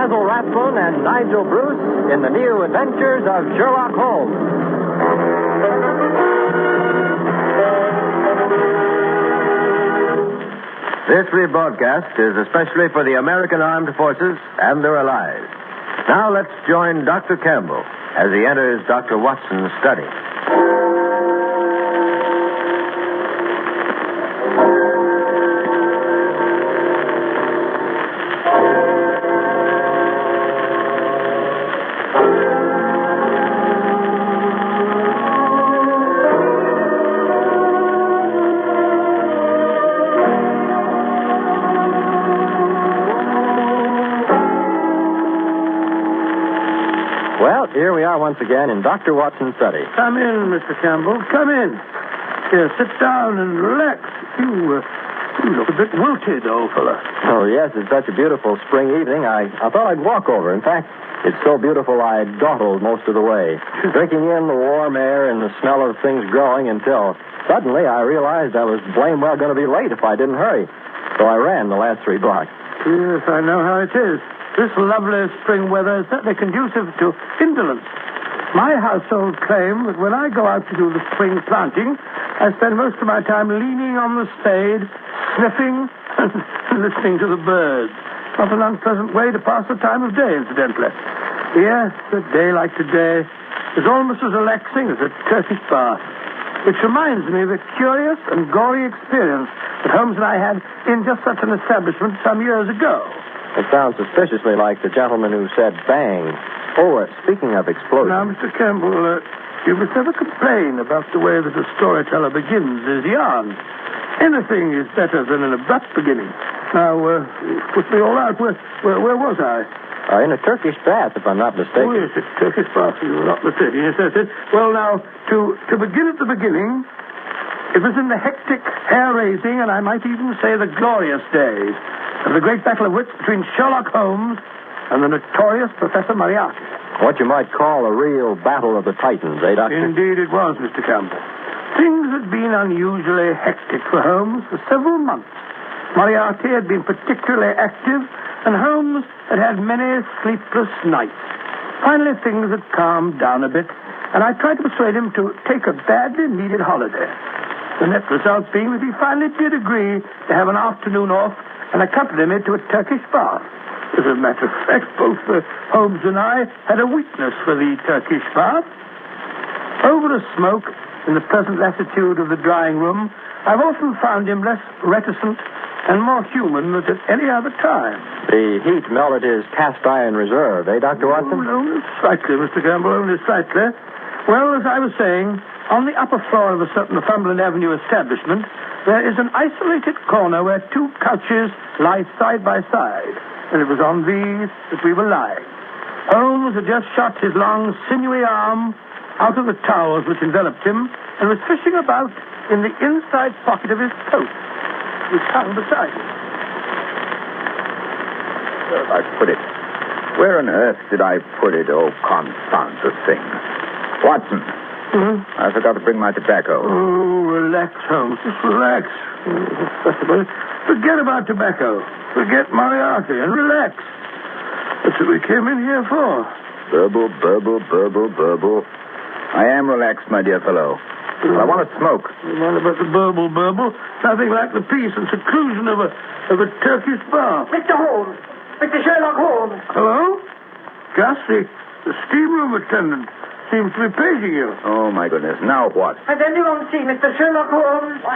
Basil Rathbone and Nigel Bruce in the new adventures of Sherlock Holmes. This rebroadcast is especially for the American Armed Forces and their allies. Now let's join Dr. Campbell as he enters Dr. Watson's study. Well, here we are once again in Dr. Watson's study. Come in, Mr. Campbell. Come in. Here, sit down and relax. You look a bit wilted, old fella. Oh, yes, it's such a beautiful spring evening. I thought I'd walk over. In fact, it's so beautiful I dawdled most of the way, drinking in the warm air and the smell of things growing until suddenly I realized I was blame well going to be late if I didn't hurry. So I ran the last 3 blocks. Yes, I know how it is. This lovely spring weather is certainly conducive to indolence. My household claim that when I go out to do the spring planting, I spend most of my time leaning on the spade, sniffing and listening to the birds. Not an unpleasant way to pass the time of day, incidentally. Yes, a day like today is almost as relaxing as a Turkish bath. Which reminds me of a curious and gory experience that Holmes and I had in just such an establishment some years ago. It sounds suspiciously like the gentleman who said bang. Oh, speaking of explosions. Now, Mr. Campbell, you must never complain about the way that a storyteller begins his yarn. Anything is better than an abrupt beginning. Now, put me all out. Where was I? In a Turkish bath, if I'm not mistaken. Oh, yes, it's Turkish bath. You're not mistaken. Yes, that's it. Well, now, to begin at the beginning, it was in the hectic, hair-raising, and I might even say the glorious days of the great battle of wits between Sherlock Holmes and the notorious Professor Moriarty. What you might call a real battle of the titans, eh, Doctor? Indeed it was, Mr. Campbell. Things had been unusually hectic for Holmes for several months. Moriarty had been particularly active, and Holmes had had many sleepless nights. Finally, things had calmed down a bit, and I tried to persuade him to take a badly needed holiday. The net result being that he finally did agree to have an afternoon off and accompany me to a Turkish bath. As a matter of fact, both Holmes and I had a weakness for the Turkish bath. Over a smoke, in the pleasant latitude of the drawing room, I've often found him less reticent and more human than at any other time. The heat melted his cast iron reserve, eh, Dr. Watson? Oh, only slightly, Mr. Campbell, only slightly. Well, as I was saying, on the upper floor of a certain Northumberland Avenue establishment, there is an isolated corner where 2 couches lie side by side, and it was on these that we were lying. Holmes had just shot his long, sinewy arm out of the towels which enveloped him and was fishing about in the inside pocket of his coat, which hung beside him. Where have I put it? Where on earth did I put it? Oh, confound the thing. Watson. I forgot to bring my tobacco. Oh, relax, Holmes. Just relax. Forget about tobacco. Forget Moriarty and relax. That's what we came in here for. Burble, burble, burble, burble. I am relaxed, my dear fellow. I want to smoke. What about the burble? Nothing like the peace and seclusion of a Turkish bath. Mr. Holmes. Mr. Sherlock Holmes. Hello? Gus, the steam room attendant seems to be paging you. Oh, my goodness. Now what? Has anyone seen Mr. Sherlock Holmes? See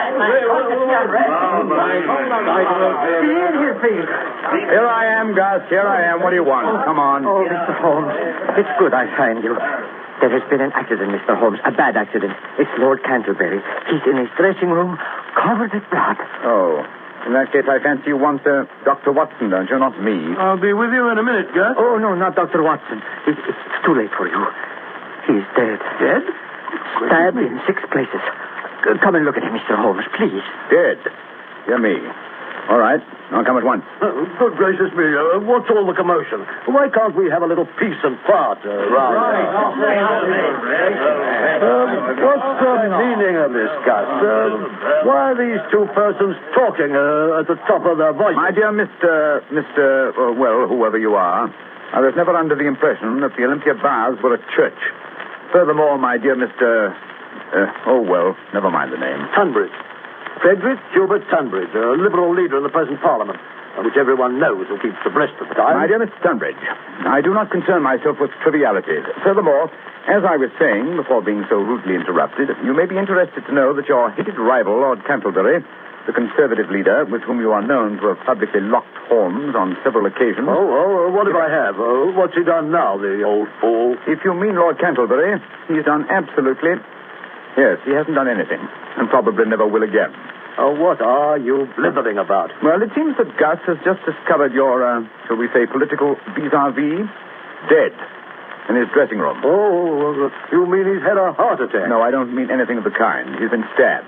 in here, please. Here I am, Gus. Here I am. What do you want? Come on. Oh, Mr. Holmes, it's good I find you. There has been an accident, Mr. Holmes. A bad accident. It's Lord Canterbury. He's in his dressing room, covered with blood. Oh. In that case, I fancy you want Dr. Watson, don't you? Not me. I'll be with you in a minute, Gus. Oh, no, not Dr. Watson. It's too late for you. He's dead. Dead? Stabbed in 6 places. Come and look at him, Mr. Holmes, please. Dead? Dear me. All right. I'll come at once. Good gracious me. What's all the commotion? Why can't we have a little peace and quiet around? What's the meaning of this, Gus? Why are these 2 persons talking at the top of their voices? My dear Mr. well, whoever you are, I was never under the impression that the Olympia Baths were a church. Furthermore, my dear Mr. Never mind the name. Tunbridge. Frederick Hubert Tunbridge, a Liberal leader in the present Parliament, which everyone knows and keeps abreast of the time. My dear Mr. Tunbridge, I do not concern myself with trivialities. Furthermore, as I was saying, before being so rudely interrupted, you may be interested to know that your hated rival, Lord Cantlebury, the Conservative leader, with whom you are known to have publicly locked horns on several occasions... what if I have? What's he done now, the old fool? If you mean Lord Cantlebury, he's done absolutely... Yes, he hasn't done anything, and probably never will again. What are you blithering about? Well, it seems that Gus has just discovered your, shall we say, political vis-a-vis dead in his dressing room. You mean he's had a heart attack? No, I don't mean anything of the kind. He's been stabbed.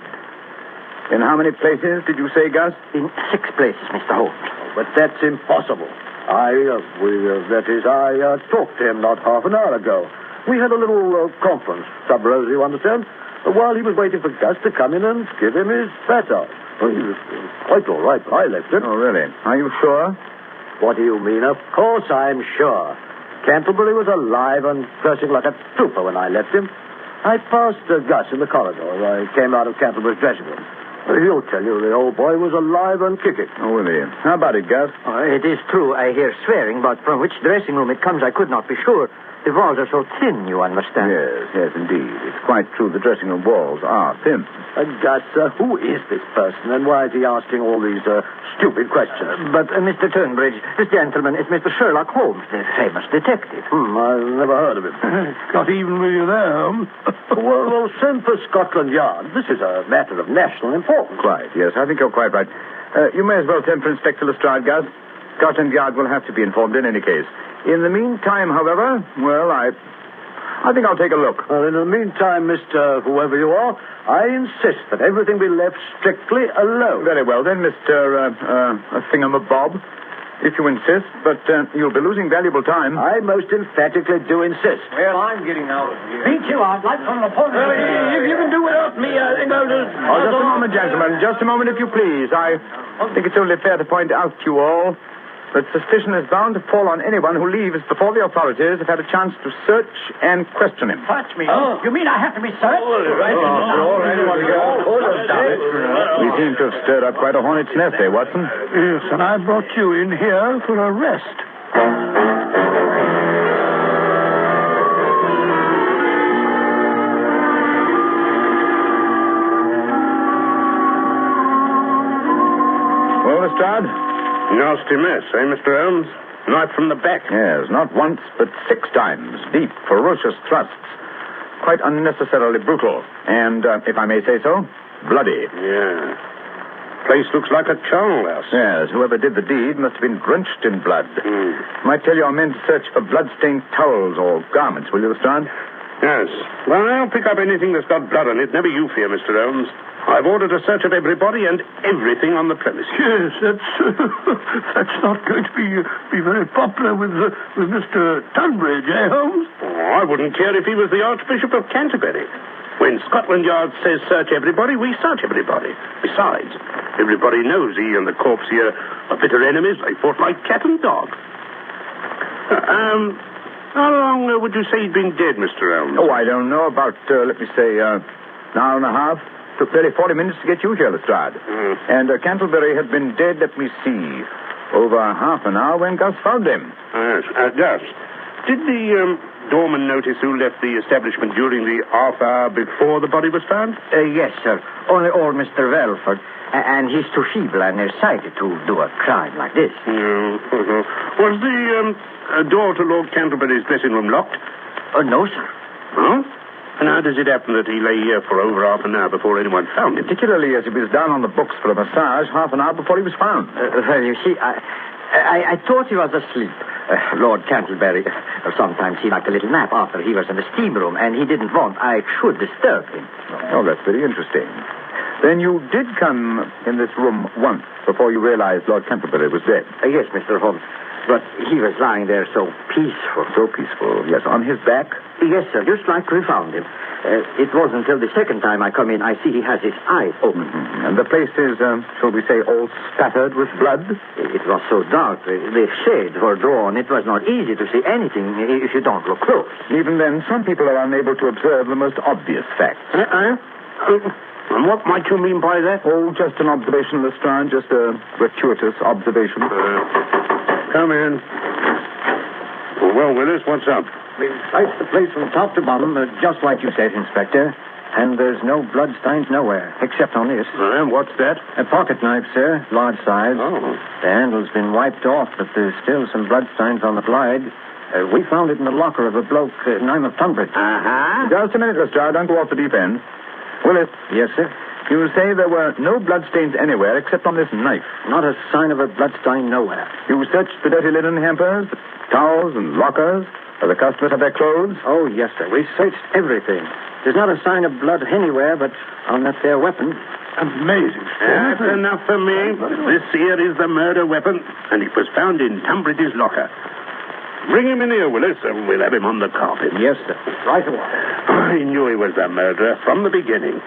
In how many places did you say, Gus? In 6 places, Mr. Holmes. But that's impossible. I talked to him not half an hour ago. We had a little conference, sub rosa, you understand, while he was waiting for Gus to come in and give him his fat out. Well, he was quite all right when I left him. Oh, really? Are you sure? What do you mean? Of course I'm sure. Canterbury was alive and dressing like a trooper when I left him. I passed Gus in the corridor. I came out of Canterbury's dressing room. He'll tell you the old boy was alive and kicking. Oh, will he? How about it, Gus? It is true, I hear swearing, but from which dressing room it comes I could not be sure. The walls are so thin, you understand. Yes, indeed. It's quite true the dressing room walls are thin. Gus, who is this person, and why is he asking all these stupid questions? But, Mr. Turnbridge, this gentleman is Mr. Sherlock Holmes, the famous detective. I've never heard of him. Got even with you there, Holmes. well, send for Scotland Yard. This is a matter of national importance. Quite, yes. I think you're quite right. You may as well send for Inspector Lestrade, Gus. Scotland Yard will have to be informed in any case. In the meantime, however, well, I think I'll take a look. Well, in the meantime, Mr. Whoever you are, I insist that everything be left strictly alone. Very well, then, Mr. Thingamabob, if you insist, but you'll be losing valuable time. I most emphatically do insist. Well, I'm getting out of here. Me too, I'd like on an appointment. If you can do without me, I think I'll just... Just a moment, gentlemen. Just a moment, if you please. I think it's only fair to point out to you all that suspicion is bound to fall on anyone who leaves before the authorities have had a chance to search and question him. Touch me. You mean I have to be searched? We seem to have stirred up quite a hornet's nest, eh, Watson? Yes, and I brought you in here for a rest. Well, Lestrade? Nasty mess, eh, Mr. Holmes? Knife from the back. Yes, not once, but 6 times. Deep, ferocious thrusts. Quite unnecessarily brutal. And, if I may say so, bloody. Yeah. Place looks like a charnel house. Yes, whoever did the deed must have been drenched in blood. Might tell your men to search for blood-stained towels or garments, will you, Lestrade? Yes. Well, I'll pick up anything that's got blood on it. Never you fear, Mr. Holmes. I've ordered a search of everybody and everything on the premises. Yes, that's not going to be very popular with Mr. Tunbridge, eh, Holmes? Oh, I wouldn't care if he was the Archbishop of Canterbury. When Scotland Yard says search everybody, we search everybody. Besides, everybody knows he and the corpse here are bitter enemies. They fought like cat and dog. How long would you say he'd been dead, Mr. Holmes? Oh, I don't know. About, let me say, an hour and a half. Took nearly 40 minutes to get you here, Lestrade. And Canterbury had been dead, let me see, over half an hour when Gus found him. Yes. Gus, did the doorman notice who left the establishment during the half hour before the body was found? Yes, sir. Only old Mr. Welford. And he's too feeble and nearsighted to do a crime like this. Was the door to Lord Canterbury's dressing room locked? No, sir. Huh? And how does it happen that he lay here for over half an hour before anyone found him? Particularly as he was down on the books for a massage half an hour before he was found. Well, you see, I thought he was asleep. Lord Canterbury sometimes he liked a little nap after he was in the steam room, and he didn't want I should disturb him. Oh, that's very interesting. Then you did come in this room once before you realized Lord Canterbury was dead? Yes, Mr. Holmes. But he was lying there so peaceful. So peaceful. Yes, on his back? Yes, sir, just like we found him. It wasn't until the second time I come in I see he has his eyes open. Mm-hmm. And the place is, shall we say, all spattered with blood? It was so dark. The shades were drawn. It was not easy to see anything if you don't look close. Even then, some people are unable to observe the most obvious facts. And what might you mean by that? Oh, just an observation, Lestrade, just a gratuitous observation. Come in. Well, Willis, what's up? We've sliced the place from top to bottom, just like you said, Inspector. And there's no bloodstains nowhere, except on this. And what's that? A pocket knife, sir, large size. Oh. The handle's been wiped off, but there's still some bloodstains on the blade. We found it in the locker of a bloke named of Tunbridge. Uh-huh. Just a minute, Lestrade. Don't go off the deep end. Willis. Yes, sir. You say there were no bloodstains anywhere except on this knife. Not a sign of a bloodstain nowhere. You searched the dirty linen hampers, the towels and lockers, where the customers had their clothes? Oh, yes, sir. We searched everything. There's not a sign of blood anywhere, but on that there weapon. Amazing. That's enough for me. This here is the murder weapon, and it was found in Tunbridge's locker. Bring him in here, Willis, and we'll have him on the carpet. Yes, sir. Right away. I knew he was the murderer from the beginning.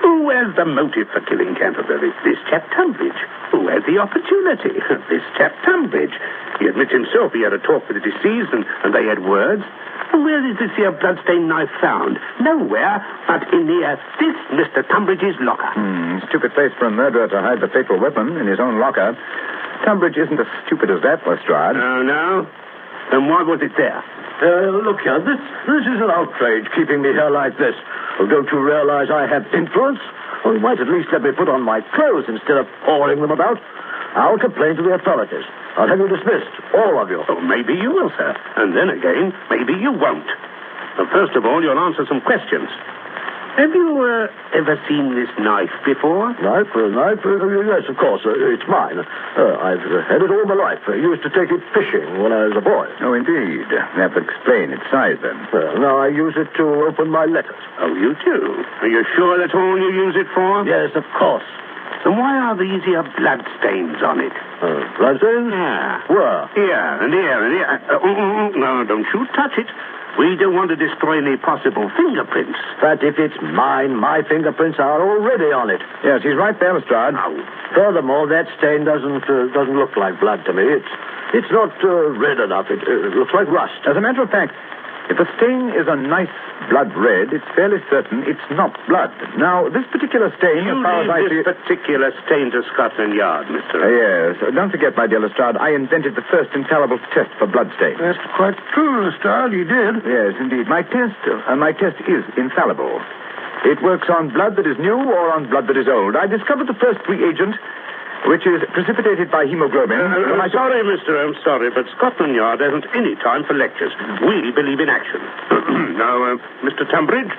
Who has the motive for killing Canterbury? This chap Tunbridge. Who had the opportunity? This chap Tunbridge. He admits himself he had a talk with the deceased, and they had words. And where is this here bloodstained knife found? Nowhere but in this Mr. Tunbridge's locker. Stupid place for a murderer to hide the fatal weapon in his own locker. Tunbridge isn't as stupid as that, Lestrade. Oh, no? Then why was it there? Look here, this is an outrage, keeping me here like this. Oh, don't you realize I have influence? Oh, you might at least let me put on my clothes instead of pouring them about. I'll complain to the authorities. I'll have you dismissed, all of you. Oh, maybe you will, sir. And then again, maybe you won't. But first of all, you'll answer some questions. Have you ever seen this knife before? Knife? Yes, of course. It's mine. I've had it all my life. I used to take it fishing when I was a boy. Oh, indeed. That would explain its size, then. Well, now I use it to open my letters. Oh, you do? Are you sure that's all you use it for? Yes, of course. Then why are these here blood stains on it? Bloodstains? Yeah. Where? Here and here and here. No, don't you touch it. We don't want to destroy any possible fingerprints. But if it's mine, my fingerprints are already on it. Yes, he's right there, Lestrade. Now, Furthermore, that stain doesn't look like blood to me. It's not red enough. It looks like rust. As a matter of fact, if the stain is a nice blood red, it's fairly certain it's not blood. Now, this particular stain, you as far as I see leave this particular stain to Scotland Yard, Mr. Yes. Don't forget, my dear Lestrade, I invented the first infallible test for blood stains. That's quite true, Lestrade. You did. Yes, indeed. My test is infallible. It works on blood that is new or on blood that is old. I discovered the first reagent, which is precipitated by hemoglobin. I'm sorry, mister, I'm sorry, but Scotland Yard hasn't any time for lectures. We believe in action. Now, Mr. Tunbridge,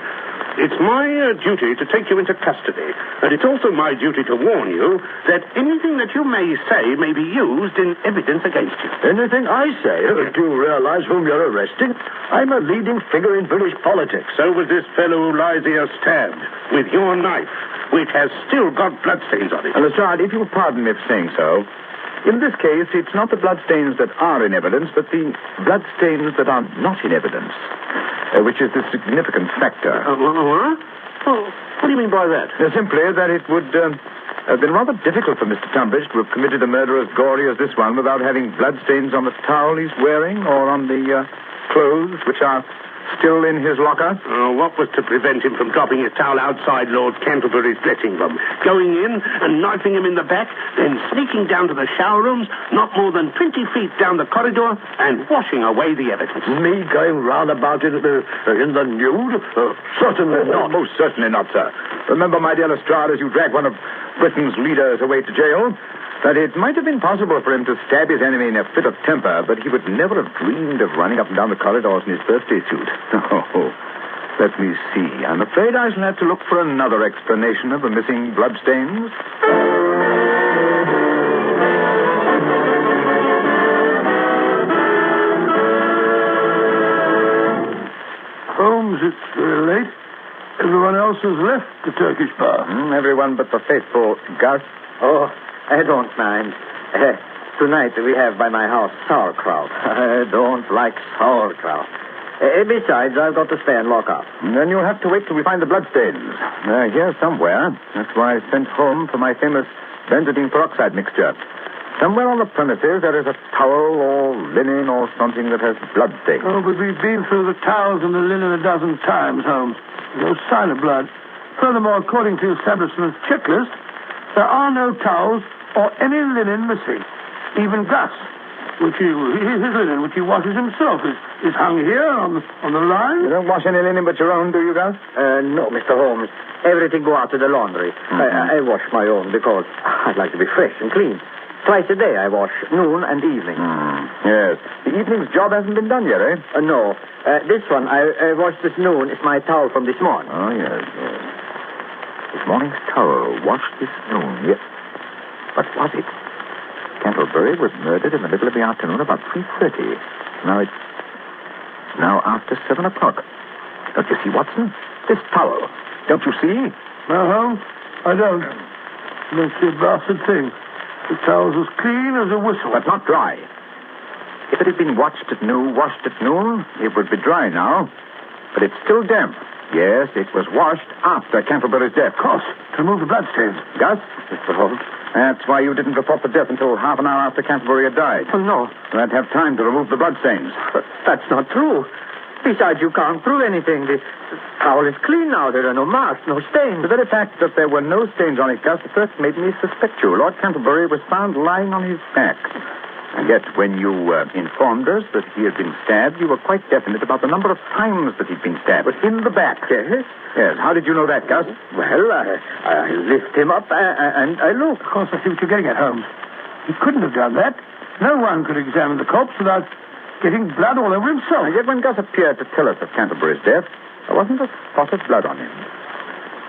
it's my duty to take you into custody, and it's also my duty to warn you that anything that you may say may be used in evidence against you. Anything I say? Do you realize whom you're arresting? I'm a leading figure in British politics. So was this fellow who lies here stabbed with your knife, which has still got bloodstains on it. Lestrade, if you'll pardon me for saying so, in this case, it's not the bloodstains that are in evidence, but the bloodstains that are not in evidence, which is the significant factor. What? Oh, what do you mean by that? Simply that it would have been rather difficult for Mr. Tunbridge to have committed a murder as gory as this one without having bloodstains on the towel he's wearing or on the clothes which are still in his locker. What was to prevent him from dropping his towel outside Lord Canterbury's dressing room, going in and knifing him in the back, then sneaking down to the shower rooms, not more than 20 feet down the corridor, and washing away the evidence? Me going round about it in the nude? Certainly not. Most certainly not, sir. Remember, my dear Lestrade, as you drag one of Britain's leaders away to jail, that it might have been possible for him to stab his enemy in a fit of temper, but he would never have dreamed of running up and down the corridors in his birthday suit. Oh, let me see. I'm afraid I shall have to look for another explanation of the missing bloodstains. Holmes, it's very late. Everyone else has left the Turkish bar. Everyone but the faithful Gus. Oh, I don't mind. Tonight we have by my house sauerkraut. I don't like sauerkraut. Besides, I've got to stay and lock up. Then you'll have to wait till we find the bloodstains. They're here somewhere. That's why I sent home for my famous benzidine peroxide mixture. Somewhere on the premises there is a towel or linen or something that has bloodstains. Oh, but we've been through the towels and the linen a dozen times, Holmes. No sign of blood. Furthermore, according to the establishment's checklist, there are no towels or any linen missing. Even Gus, his linen, which he washes himself, is hung here on the line. You don't wash any linen but your own, do you, Gus? No, Mr. Holmes. Everything go out to the laundry. I wash my own because I like to be fresh and clean. Twice a day I wash, noon and evening. Yes. The evening's job hasn't been done yet, eh? No. This one I washed this noon. It's my towel from this morning. Oh, yes. This morning's towel washed this noon. Yes. But was it? Cantlebury was murdered in the middle of the afternoon about 3:30. Now it's now after 7 o'clock. Don't you see, Watson? This towel. Don't you see? No, Holmes, I don't. I don't see a blasted thing. The towel's as clean as a whistle. But not dry. If it had been washed at noon, it would be dry now. But it's still damp. Yes, it was washed after Cantlebury's death. Of course, to remove the bloodstains. Gus? Mr. Holmes? That's why you didn't report the death until half an hour after Cantlebury had died. Oh, no. So I'd have time to remove the bloodstains. But that's not true. Besides, you can't prove anything. The towel is clean now. There are no marks, no stains. The very fact that there were no stains on it, Gus, first made me suspect you. Lord Cantlebury was found lying on his back. And yet, when you informed us that he had been stabbed, you were quite definite about the number of times that he'd been stabbed. But in the back. Yes? Yes. How did you know that, Gus? Well, I lift him up and I look. Of course, I see what you're getting at, Holmes. He couldn't have done that. No one could examine the corpse without getting blood all over himself. And yet, when Gus appeared to tell us of Cantlebury's death, there wasn't a spot of blood on him.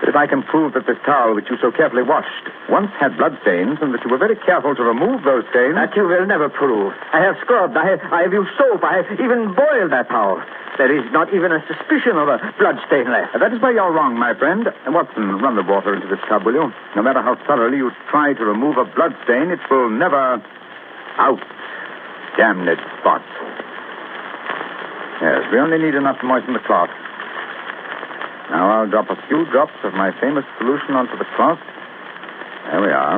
But if I can prove that this towel which you so carefully washed once had blood stains and that you were very careful to remove those stains... That you will never prove. I have scrubbed, I have used soap, I have even boiled that towel. There is not even a suspicion of a blood stain left. That is where you're wrong, my friend. Watson, run the water into this tub, will you? No matter how thoroughly you try to remove a blood stain, it will never... Out. Damn it, spot. Yes, we only need enough to moisten the cloth. Now I'll drop a few drops of my famous solution onto the cloth. There we are.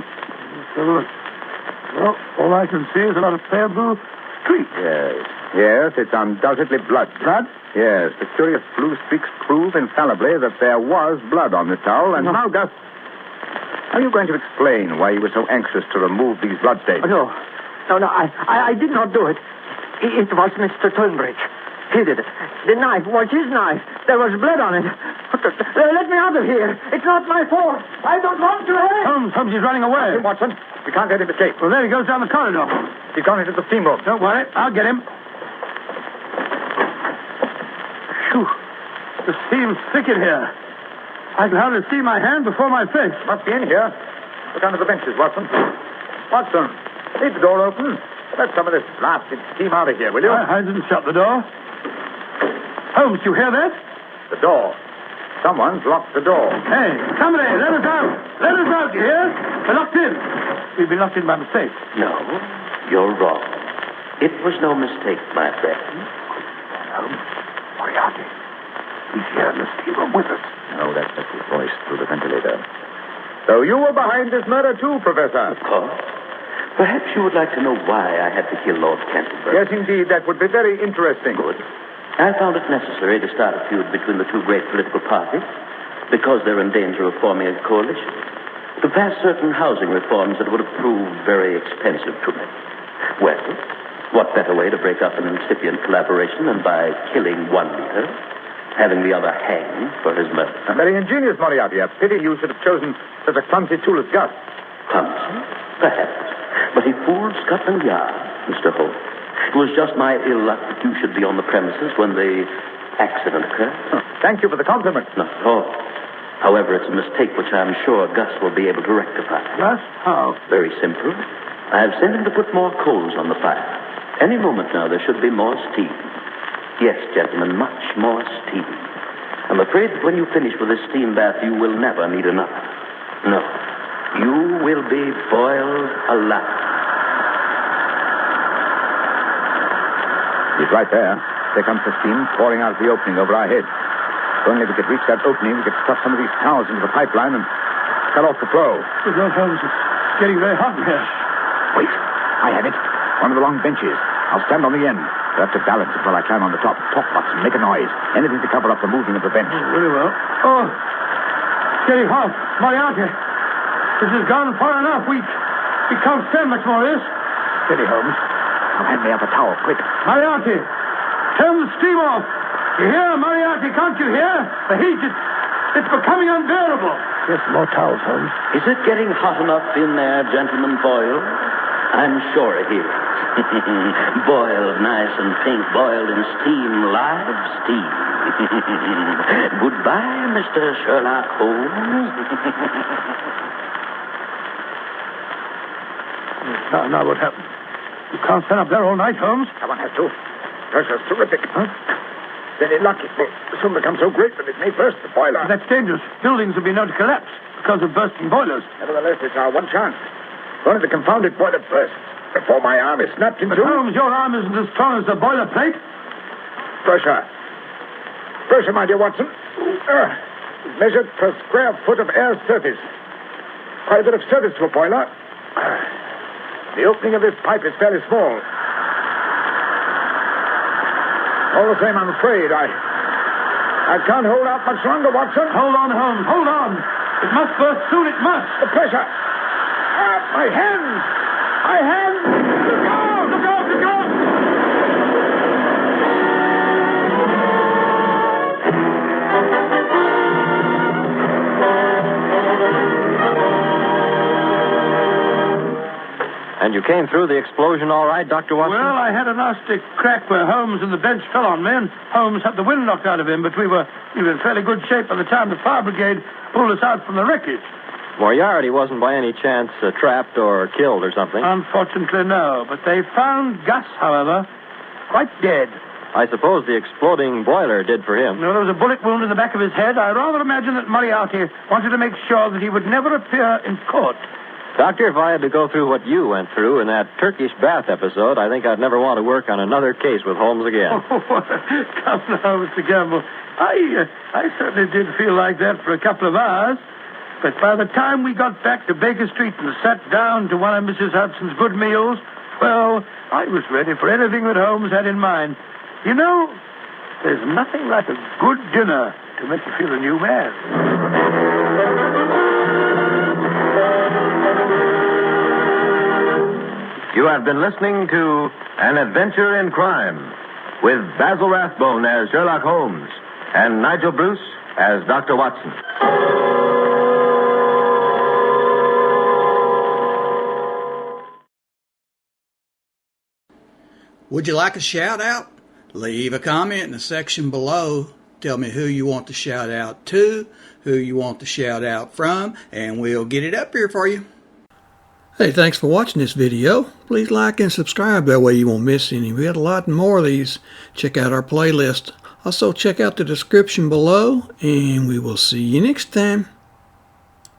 Well, all I can see is a lot of pale blue streaks. Yes, it's undoubtedly blood. Blood? Yes, the curious blue streaks prove infallibly that there was blood on the towel. And now, Gus, how are you going to explain why you were so anxious to remove these bloodstains? No, I did not do it. It was Mr. Tunbridge. He did it. The knife was his knife. There was blood on it. Let me out of here. It's not my fault. I don't want to hurt. Holmes, he's running away. Watson, we can't let him escape. Well, there he goes down the corridor. He's gone into the steam room. Don't worry, I'll get him. Phew. The steam's thick in here. I can hardly see my hand before my face. Must be in here. Look under the benches, Watson. Watson, leave the door open. Let some of this blasted steam out of here, will you? I didn't shut the door. Holmes, you hear that? The door. Someone's locked the door. Hey, somebody, let us out. Let us out, you hear? We're locked in. We've been locked in by mistake. No, you're wrong. It was no mistake, my friend. Moriarty. He's here in the steam room with us. No, that's just his voice through the ventilator. So you were behind this murder too, Professor? Of course. Perhaps you would like to know why I had to kill Lord Canterbury. Yes, indeed. That would be very interesting. Good. I found it necessary to start a feud between the two great political parties because they're in danger of forming a coalition to pass certain housing reforms that would have proved very expensive to me. Well, what better way to break up an incipient collaboration than by killing one leader, having the other hanged for his murder? Very ingenious, Moriarty. A pity you should have chosen such a clumsy tool as Gus. Clumsy? Perhaps. But he fooled Scotland Yard, Mr. Holmes. It was just my ill luck that you should be on the premises when the accident occurred. Thank you for the compliment. Not at all. However, it's a mistake which I'm sure Gus will be able to rectify. Gus? How? Very simple. I have sent him to put more coals on the fire. Any moment now, there should be more steam. Yes, gentlemen, much more steam. I'm afraid that when you finish with this steam bath, you will never need another. No. You will be boiled alive. He's right there. There comes the steam pouring out of the opening over our heads. If only we could reach that opening, we could stuff some of these towels into the pipeline and cut off the flow. Good Lord, Holmes, it's getting very hot in here. Wait. I have it. One of the long benches. I'll stand on the end. You'll have to balance it while I climb on the top. Talk, Watson. Make a noise. Anything to cover up the moving of the bench. Very well. Oh, it's getting hot. Moriarty, this has gone far enough. We can't stand much more of this. Steady, Holmes. Now hand me up a towel, quick. Moriarty, turn the steam off. You hear, Moriarty? Can't you hear? The heat, it's becoming unbearable. Yes, more towels, Holmes. Is it getting hot enough in there, Gentleman Boyle? I'm sure it is. Boiled nice and pink, boiled in steam, live steam. Goodbye, Mr. Sherlock Holmes. Now what happened? You can't stand up there all night, Holmes. Someone has to. Pressure's terrific. Huh? Steady luck. It will soon become so great that it may burst the boiler. That's dangerous. Buildings will be known to collapse because of bursting boilers. Nevertheless, it's our one chance. One of the confounded boiler bursts before my arm is snapped in two. But Holmes, your arm isn't as strong as the boiler plate. Pressure. Pressure, my dear Watson. Measured per square foot of air surface. Quite a bit of surface to a boiler. The opening of this pipe is fairly small. All the same, I'm afraid I can't hold out much longer, Watson. Hold on, Holmes. Hold on. It must burst soon. It must. The pressure. My hands. My hands. Look out! Look out! Look out! And you came through the explosion all right, Dr. Watson? Well, I had a nasty crack where Holmes and the bench fell on me, and Holmes had the wind knocked out of him, but we were in fairly good shape by the time the fire brigade pulled us out from the wreckage. Moriarty wasn't by any chance trapped or killed or something? Unfortunately, no. But they found Gus, however, quite dead. I suppose the exploding boiler did for him. No, there was a bullet wound in the back of his head. I rather imagine that Moriarty wanted to make sure that he would never appear in court. Doctor, if I had to go through what you went through in that Turkish bath episode, I think I'd never want to work on another case with Holmes again. Oh, come now, Mr. Gamble. I certainly did feel like that for a couple of hours. But by the time we got back to Baker Street and sat down to one of Mrs. Hudson's good meals, well, I was ready for anything that Holmes had in mind. You know, there's nothing like a good dinner to make you feel a new man. You have been listening to An Adventure in Crime with Basil Rathbone as Sherlock Holmes and Nigel Bruce as Dr. Watson. Would you like a shout out? Leave a comment in the section below. Tell me who you want to shout out to, who you want to shout out from, and we'll get it up here for you. Hey, thanks for watching this video. Please like and subscribe, that way you won't miss any. We got a lot more of these. Check out our playlist. Also check out the description below, and we will see you next time.